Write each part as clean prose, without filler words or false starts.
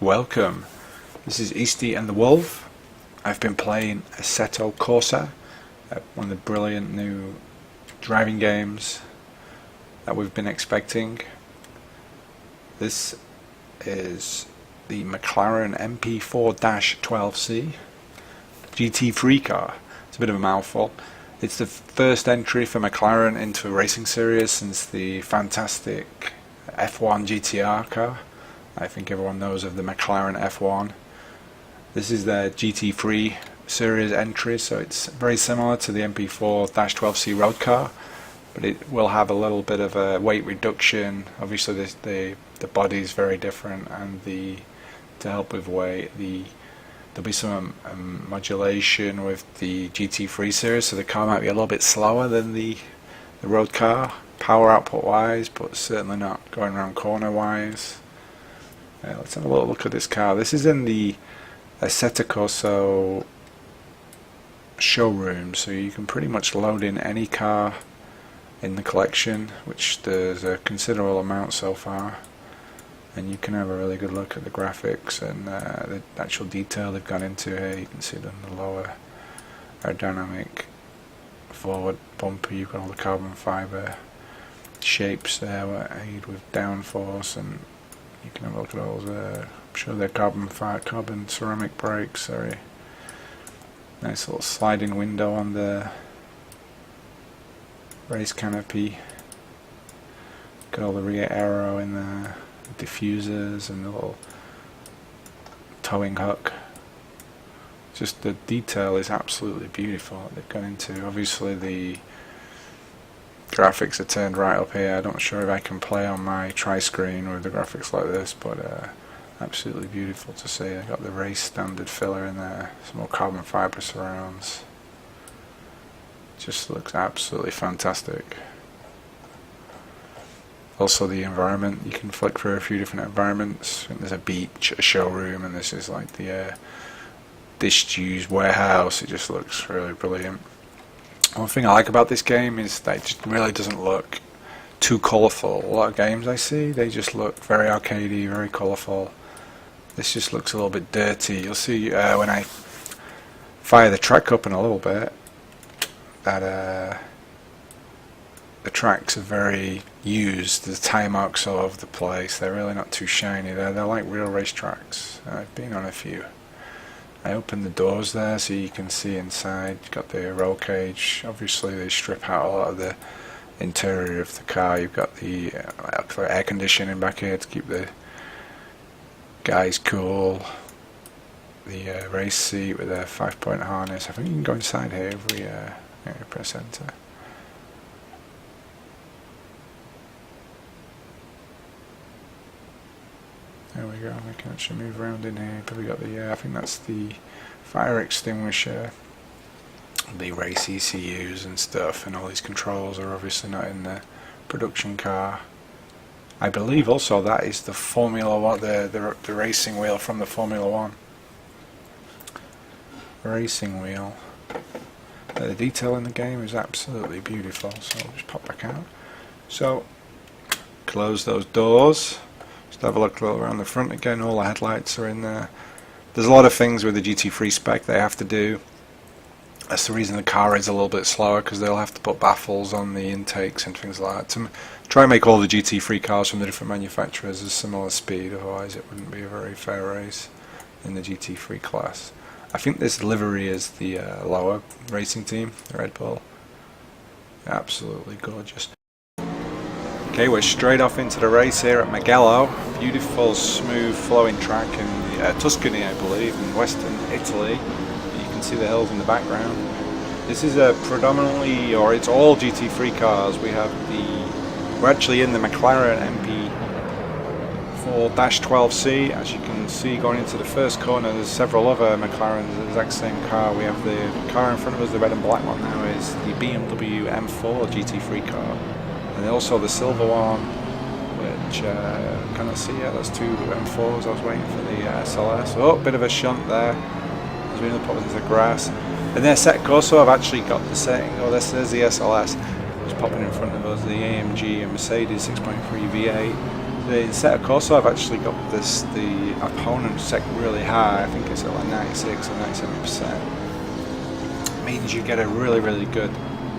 welcome. This is Easty and the Wolf. I've been playing Assetto Corsa, one of the brilliant new driving games that we've been expecting. This is the McLaren MP4-12C GT3 car. It's a bit of a mouthful. It's the first entry for McLaren into a racing series since the fantastic F1 GTR car. I think everyone knows of the McLaren F1. This is their GT3 series entry, so it's very similar to the MP4-12C road car, but it will have a little bit of a weight reduction. Obviously the body is very different, and to help with weight, there'll be some modulation with the GT3 series, so the car might be a little bit slower than the road car, power output wise, but certainly not going around corner wise. Let's have a little look at this car. This is in the Assetto Corsa showroom, so you can pretty much load in any car in the collection, which there's a considerable amount so far, and you can have a really good look at the graphics and the actual detail they've gone into here. You can see the lower aerodynamic forward bumper. You've got all the carbon fibre shapes there that aid with downforce, and you can have a look at all the, I'm sure they're carbon ceramic brakes. Sorry, nice little sliding window on the race canopy. Got all the rear aero in there, the diffusers and the little towing hook. Just the detail is absolutely beautiful that they've gone into. Obviously the graphics are turned right up here. I'm not sure if I can play on my tri-screen with the graphics like this, but absolutely beautiful to see. I got the race standard filler in there, some more carbon fibre surrounds. Just looks absolutely fantastic. Also the environment, you can flick through a few different environments. There's a beach, a showroom, and this is like the disused warehouse. It just looks really brilliant. One thing I like about this game is that it just really doesn't look too colourful. A lot of games I see, they just look very arcadey, very colourful. This just looks a little bit dirty. You'll see when I fire the track up in a little bit that the tracks are very used. The tire marks all over the place. They're really not too shiny. They're like real race tracks. I've been on a few. I opened the doors there so you can see inside. You've got the roll cage. Obviously they strip out a lot of the interior of the car. You've got the air conditioning back here to keep the guys cool. The race seat with a 5-point harness. I think you can go inside here if we press enter. There we go, we can actually move around in here. But we got the, I think that's the fire extinguisher, the race ECUs and stuff, and all these controls are obviously not in the production car. I believe also that is the Formula 1, the racing wheel from the Formula 1 racing wheel. The detail in the game is absolutely beautiful, so I'll just pop back out. So, close those doors. Just have a look around the front again. All the headlights are in there. There's a lot of things with the GT3 spec they have to do. That's the reason the car is a little bit slower, because they'll have to put baffles on the intakes and things like that to try and make all the GT3 cars from the different manufacturers a similar speed, otherwise it wouldn't be a very fair race in the GT3 class. I think this livery is the lower racing team, the Red Bull. Absolutely gorgeous. Okay, we're straight off into the race here at Magello. Beautiful, smooth, flowing track in Tuscany, I believe, in western Italy. You can see the hills in the background. This is a predominantly, or it's all GT3 cars. We're actually in the McLaren MP4-12C. As you can see, going into the first corner, there's several other McLarens, the exact same car. We have the car in front of us, the red and black one now, is the BMW M4 GT3 car. And also the silver one, which can I see? Yeah, that's two M4s. I was waiting for the SLS. Oh, bit of a shunt there. There's been a pop into the grass. And their Assetto Corsa, I've actually got the setting. Oh, there's the SLS. Just popping in front of us, the AMG and Mercedes 6.3 V8. In Assetto Corsa I've actually got the opponent set really high. I think it's at like 96 or 97%. It means you get a really good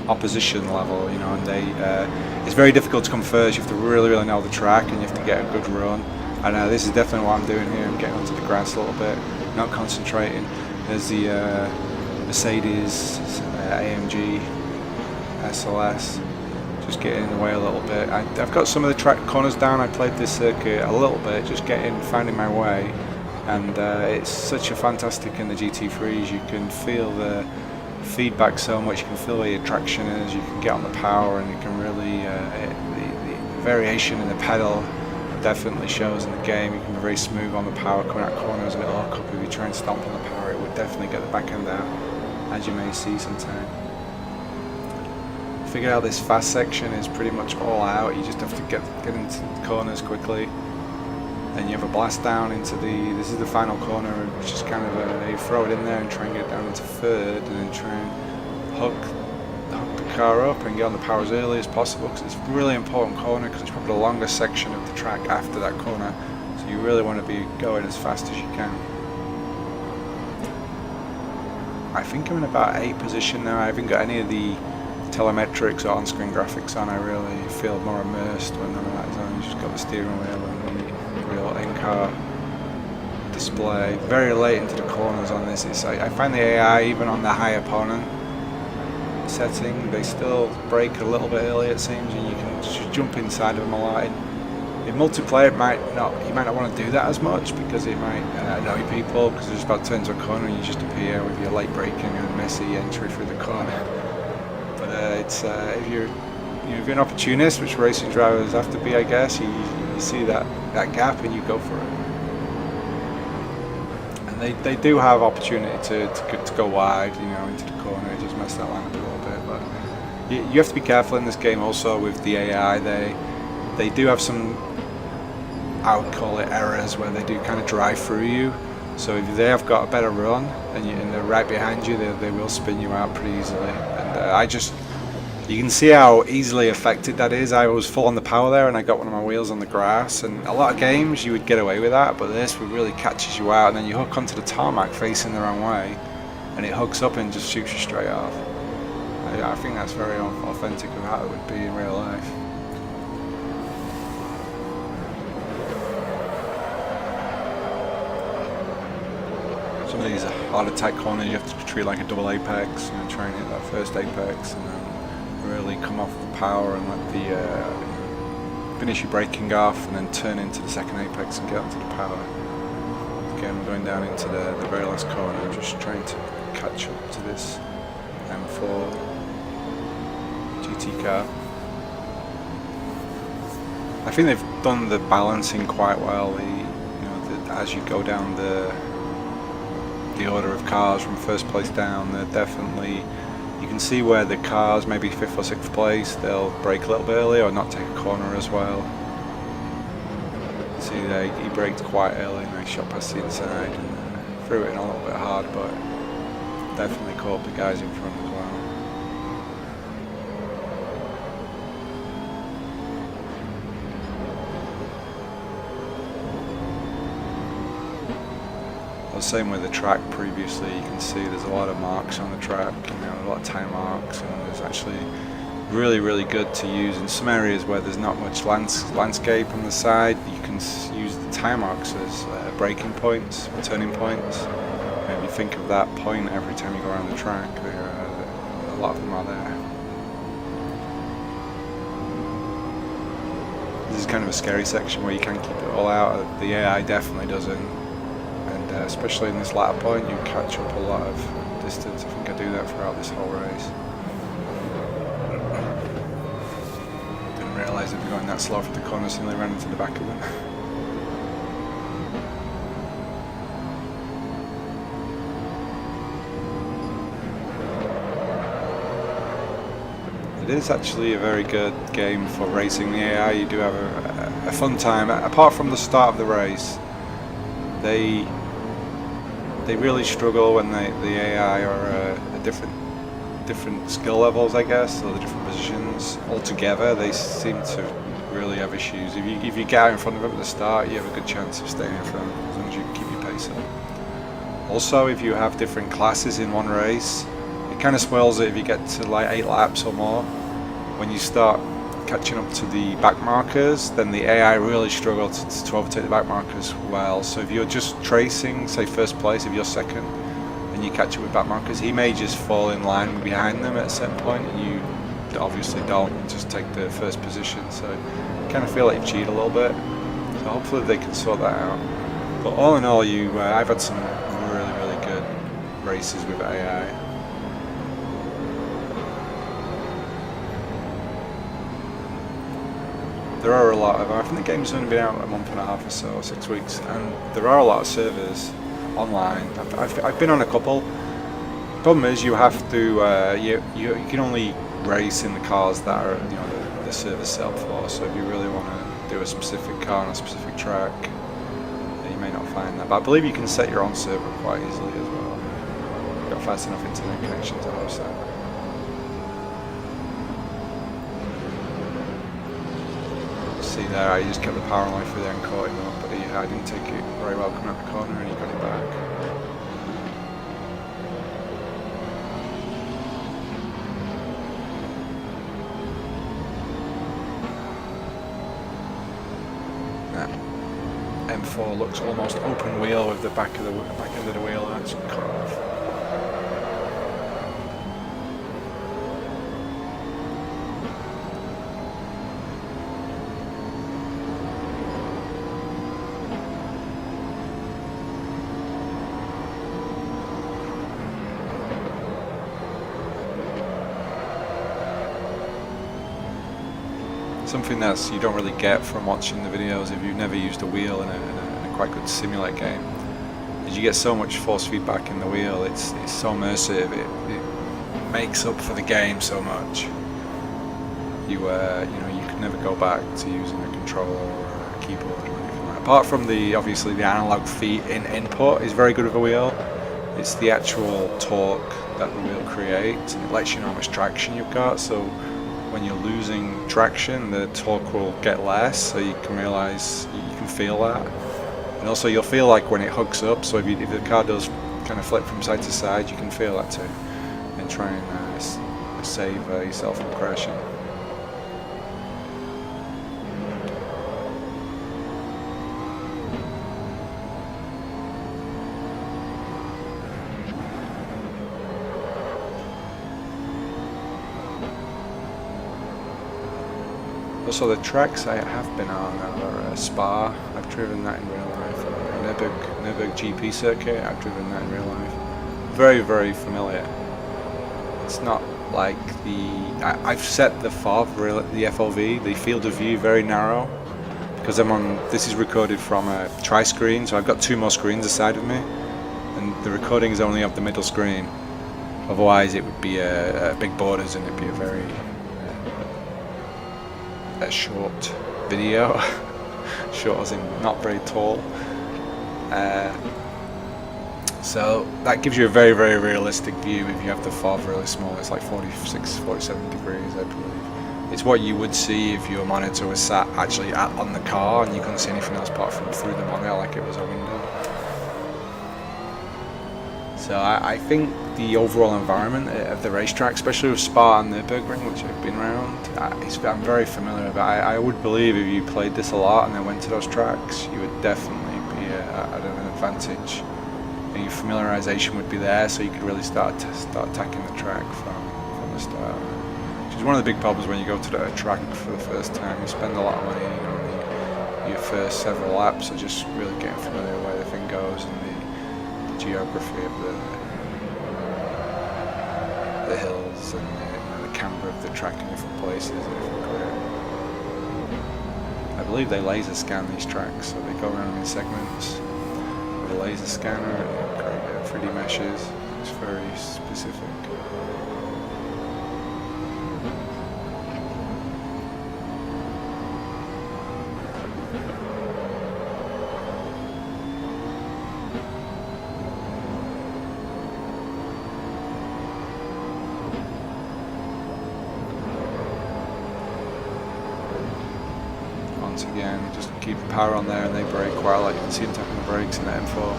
opposition level, you know, and it's very difficult to come first. You have to really know the track, and you have to get a good run. And this is definitely what I'm doing here. I'm getting onto the grass a little bit, not concentrating. There's the Mercedes AMG SLS. Just getting in the way a little bit. I've got some of the track corners down. I played this circuit a little bit, just finding my way, and it's such a fantastic in the GT3s. You can feel the feedback so much. You can feel where your traction is. You can get on the power, and you can really the variation in the pedal definitely shows in the game. You can be very smooth on the power coming out corners, and it'll lock up if you try and stomp on the power. It would definitely get the back end out, as you may see sometime. Figured out this fast section is pretty much all out. You just have to get into the corners quickly. Then you have a blast down into this is the final corner, which is kind of you throw it in there and try and get down into third, and then try and hook the car up and get on the power as early as possible, because it's a really important corner, because it's probably the longest section of the track after that corner. So you really want to be going as fast as you can. I think I'm in about 8th position now. I haven't got any of the telemetrics or on-screen graphics on. I really feel more immersed when none of that is on. You just got the steering wheel and the real in-car display. Very late into the corners on this. I find the AI, even on the high opponent setting, they still brake a little bit early, it seems, and you can just jump inside of them a lot. In multiplayer, you might not want to do that as much, because it might annoy people, because you're just about to turn into a corner and you just appear with your late braking and messy entry through the corner. But if you're an opportunist, which racing drivers have to be, I guess, you see that gap and you go for it. And they do have opportunity to go wide, you know, into the corner. It just mess that line up a little bit. But you have to be careful in this game also with the AI. They do have some, I would call it, errors where they do kind of drive through you. So if they have got a better run and they're right behind you, they will spin you out pretty easily. And you can see how easily affected that is. I was full on the power there, and I got one of my wheels on the grass. And a lot of games you would get away with that, but this really catches you out, and then you hook onto the tarmac facing the wrong way, and it hooks up and just shoots you straight off. I think that's very authentic of how it would be in real life. Some of these are harder tight corners. You have to treat like a double apex, and try and hit that first apex, and then really come off the power and let the finish your braking off, and then turn into the second apex and get onto the power. Again, we're going down into the very last corner, just trying to catch up to this M4 GT car. I think they've done the balancing quite well. As you go down the order of cars from first place down, they're definitely, you can see where the cars, maybe 5th or 6th place, they'll brake a little bit early or not take a corner as well. See there, he braked quite early, nice shot past the inside, and threw it in a little bit hard, but definitely caught the guys in front as well. Same with the track previously, you can see there's a lot of marks on the track, a lot of tire marks, and it's actually really good to use in some areas where there's not much landscape on the side. You can use the tire marks as braking points, turning points. Maybe think of that point every time you go around the track. A lot of them are there. This is kind of a scary section where you can keep it all out. The AI definitely doesn't. Especially in this latter point, you catch up a lot of distance. I think I do that throughout this whole race. Didn't realise I'd be going that slow for the corner, so I ran into the back of them. It is actually a very good game for racing the AI. You do have a fun time. Apart from the start of the race, they really struggle when the AI are at different skill levels, I guess, or the different positions. Altogether, they seem to really have issues. If you get out in front of them at the start, you have a good chance of staying in front as long as you keep your pace up. Also, if you have different classes in one race, it kind of spoils it if you get to like 8 laps or more. When you start catching up to the back markers, then the AI really struggle to overtake the back markers well. So if you're just tracing, say first place, if you're second, and you catch up with back markers, he may just fall in line behind them at a certain point, and you obviously don't, and just take the first position. So you kind of feel like you cheat a little bit. So hopefully they can sort that out. But all in all, I've had some really good races with AI. There are a lot of, I think the game's only been out a month and a half or so, 6 weeks, and there are a lot of servers online. I've been on a couple. Problem is, you have to you can only race in the cars that are the servers sell for. So if you really want to do a specific car on a specific track, you may not find that. But I believe you can set your own server quite easily as well. You've got fast enough internet connection to host that. See there, I just kept the power line through there and caught him up, but I didn't take it very well coming out the corner, and he got it back. That M4 looks almost open wheel with the back end of the wheel actually cut off. Something that you don't really get from watching the videos if you've never used a wheel in a quite good simulate game, is you get so much force feedback in the wheel. It's so immersive. It makes up for the game so much. You can never go back to using a controller or a keyboard or anything like that. Apart from obviously the analog feet in input is very good with a wheel. It's the actual torque that the wheel creates, and it lets you know how much traction you've got. So when you're losing traction, the torque will get less, so you can realize, you can feel that. And also you'll feel like when it hooks up, so if the car does kind of flip from side to side, you can feel that too, and try and save yourself from crashing. Also, the tracks I have been on are Spa. I've driven that in real life. Nürburgring GP circuit. I've driven that in real life. Very familiar. It's not like I've set the FOV, the FOV, the field of view, very narrow, because this is recorded from a tri-screen, so I've got 2 more screens aside of me, and the recording is only of the middle screen. Otherwise, it would be a big borders, and it'd be a very a short video. Short as in not very tall. So that gives you a very realistic view if you have the FOV really small. It's like 46, 47 degrees, I believe. It's what you would see if your monitor was sat actually on the car and you couldn't see anything else apart from through the monitor like it was a window. So I think the overall environment of the racetrack, especially with Spa and Nürburgring, which I've been around, I'm very familiar with it. I would believe if you played this a lot and then went to those tracks, you would definitely be at an advantage. And your familiarization would be there, so you could really start attacking the track from the start. Which is one of the big problems when you go to the track for the first time. You spend a lot of money on your first several laps, so just really getting familiar with where the thing goes and the geography of the hills and the camber of the track in different places. I believe they laser scan these tracks, so they go around in segments with a laser scanner and create 3D meshes. It's very specific. power on there, and they brake quite a lot. You can see them tapping the brakes in the M4.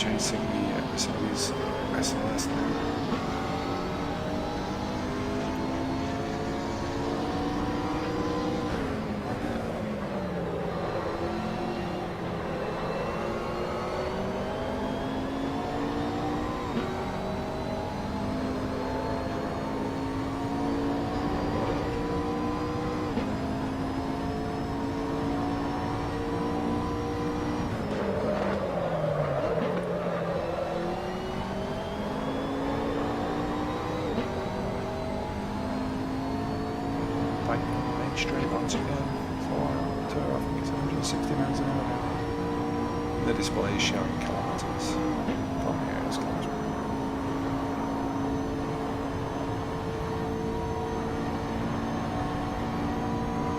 Chasing the Mercedes SLS now. Straight once again for 2, I think it's 160 miles an hour now. The display is showing kilometers. From here it's kilometers.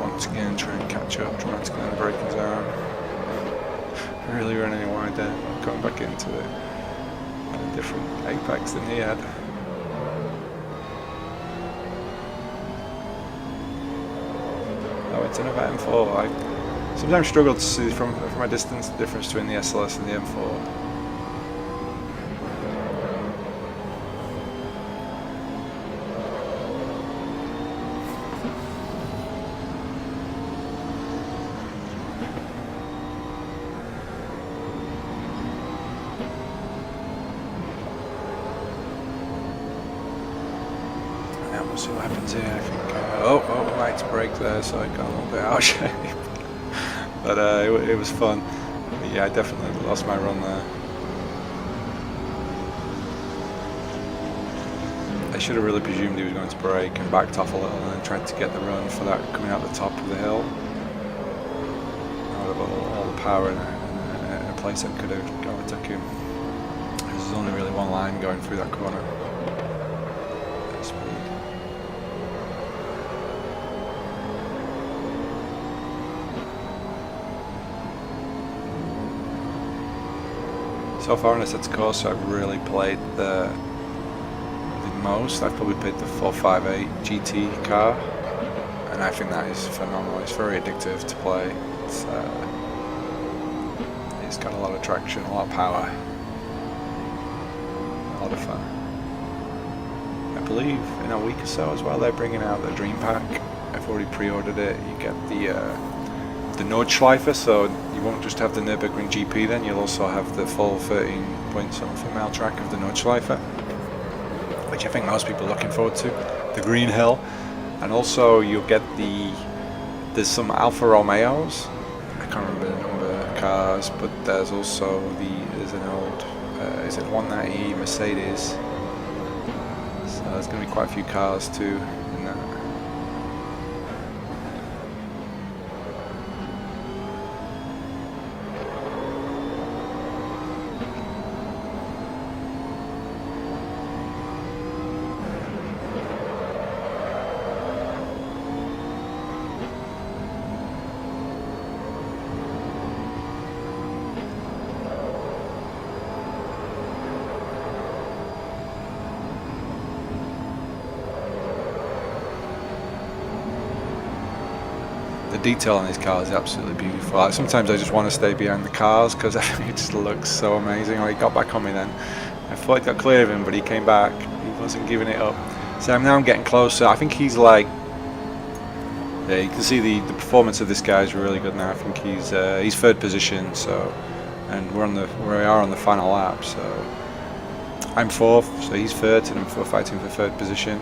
Once again trying to catch up dramatically in the braking zone. Really running wide there, going back into a different apex than he had. It's another M4. I sometimes struggle to see from a distance the difference between the SLS and the M4. And we'll see what happens here. I think. Right to brake there, so I got a little bit out of shape. But it was fun. But yeah, I definitely lost my run there. I should have really presumed he was going to brake and backed off a little and then tried to get the run for that coming out the top of the hill. I would have all the power in a place that could have overtook him. There's only really one line going through that corner. So far on Assetto Corsa, I've really played the most. I've probably played the 458 GT car, and I think that is phenomenal. It's very addictive to play. It's got a lot of traction, a lot of power, a lot of fun. I believe in a week or so as well they're bringing out the Dream Pack. I've already pre-ordered it. You get the Nordschleife, so you won't just have the Nürburgring GP then, you'll also have the full 13-point-something mile track of the Nordschleife, which I think most people are looking forward to, the Green Hill, and also you'll get there's some Alfa Romeos, I can't remember the number of cars, but there's also there's an old, is it 190 Mercedes, so there's going to be quite a few cars too in that. The detail on these cars is absolutely beautiful. Like, sometimes I just want to stay behind the cars because I think it just looks so amazing. Oh, he got back on me then. I thought he got clear of him, but he came back. He wasn't giving it up. So now I'm getting closer. I think he's like, yeah, you can see the performance of this guy is really good now. I think he's third position. So, and we are on the final lap. So I'm fourth, so he's third, and we're fighting for third position.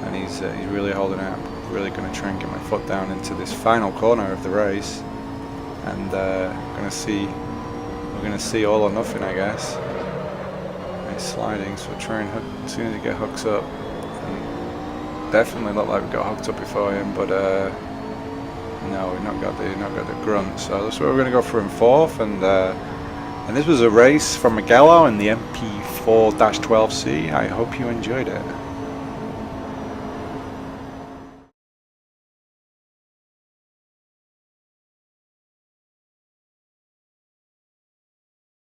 And he's really holding out. Really going to try and get my foot down into this final corner of the race, and we're going to see all or nothing, I guess. It's sliding, so try and hook as soon as he hooks up. And definitely looked like we got hooked up before him, but no, we've not got the grunt. So that's where we're going to go for in fourth, and this was a race from Magello and the MP4-12C. I hope you enjoyed it.